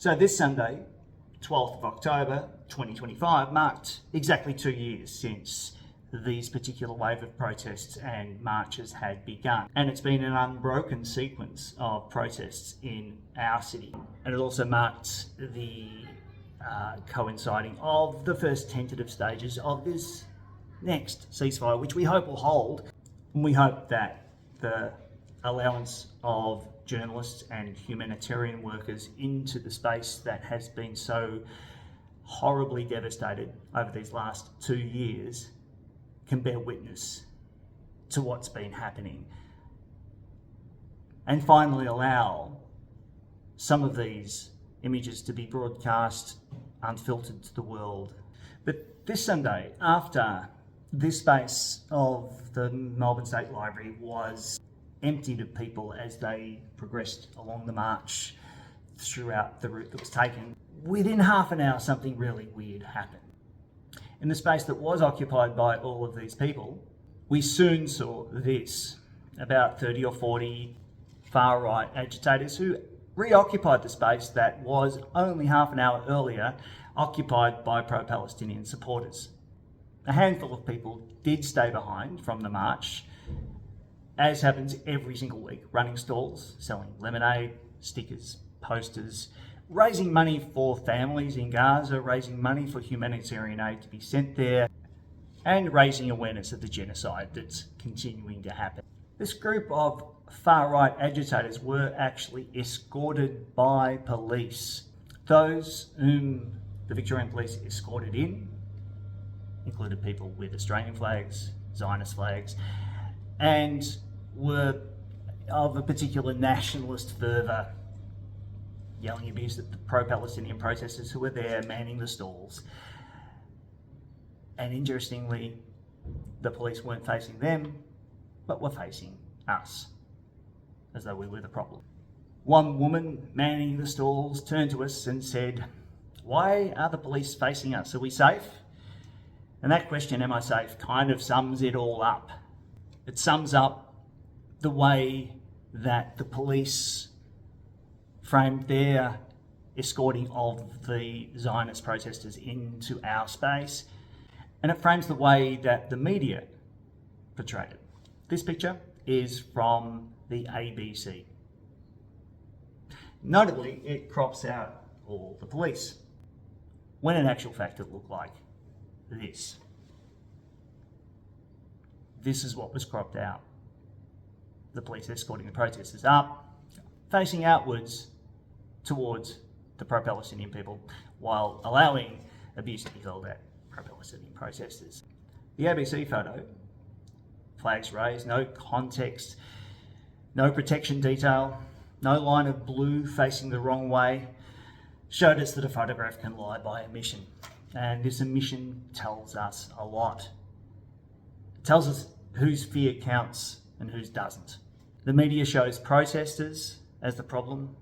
So this Sunday, 12th of October 2025, marked exactly 2 years since these particular wave of protests and marches had begun. And it's been an unbroken sequence of protests in our city. And it also marked the coinciding of the first tentative stages of this next ceasefire, which we hope will hold. And we hope that the allowance of journalists and humanitarian workers into the space that has been so horribly devastated over these last 2 years can bear witness to what's been happening, and finally allow some of these images to be broadcast unfiltered to the world. But this Sunday, after this space of the Melbourne State Library was emptied of people as they progressed along the march throughout the route that was taken, within half an hour something really weird happened. In the space that was occupied by all of these people, we soon saw this: about 30 or 40 far-right agitators who reoccupied the space that was only half an hour earlier occupied by pro-Palestinian supporters. A handful of people did stay behind from the march, as happens every single week, running stalls, selling lemonade, stickers, posters, raising money for families in Gaza, raising money for humanitarian aid to be sent there, and raising awareness of the genocide that's continuing to happen. This group of far-right agitators were actually escorted by police. Those whom the Victorian police escorted in included people with Australian flags, Zionist flags, and were of a particular nationalist fervour, yelling abuse at the pro-Palestinian protesters who were there manning the stalls. And interestingly, the police weren't facing them, but were facing us, as though we were the problem. One woman manning the stalls turned to us and said, "Why are the police facing us? Are we safe?" And that question, am I safe, kind of sums it all up. It sums up the way that the police framed their escorting of the Zionist protesters into our space, and it frames the way that the media portrayed it. This picture is from the ABC. Notably, it crops out all the police, when in actual fact it looked like this. This is what was cropped out. The police escorting the protesters up, facing outwards towards the pro-Palestinian people, while allowing abuse to be hurled at pro-Palestinian protesters. The ABC photo, flags raised, no context, no protection detail, no line of blue facing the wrong way, showed us that a photograph can lie by omission. And this omission tells us a lot. It tells us whose fear counts and whose doesn't. The media shows protesters as the problem,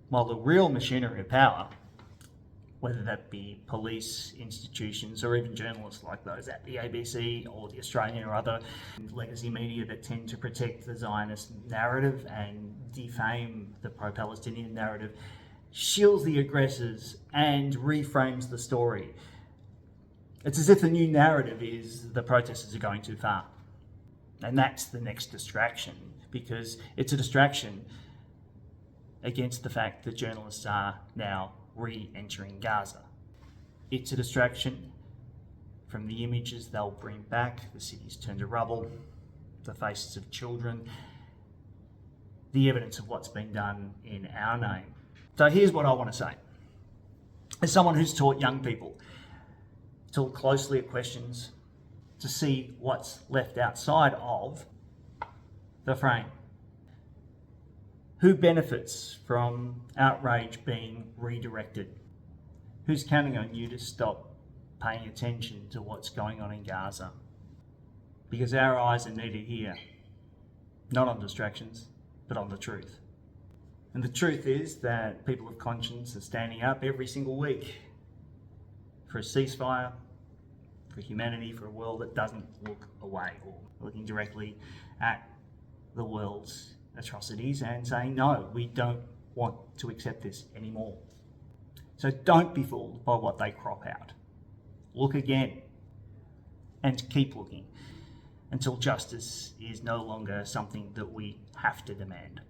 while the real machinery of power, whether that be police, institutions, or even journalists like those at the ABC or the Australian or other legacy media that tend to protect the Zionist narrative and defame the pro-Palestinian narrative, shields the aggressors and reframes the story. It's as if the new narrative is the protesters are going too far. And that's the next distraction, because it's a distraction against the fact that journalists are now re-entering Gaza. It's a distraction from the images they'll bring back, the cities turned to rubble, the faces of children, the evidence of what's been done in our name. So here's what I want to say. As someone who's taught young people to look closely at questions, to see what's left outside of the frame. Who benefits from outrage being redirected? Who's counting on you to stop paying attention to what's going on in Gaza? Because our eyes are needed here, not on distractions, but on the truth. And the truth is that people of conscience are standing up every single week for a ceasefire, for humanity, for a world that doesn't look away, or looking directly at the world's atrocities and saying, no, we don't want to accept this anymore. So don't be fooled by what they crop out. Look again and keep looking until justice is no longer something that we have to demand.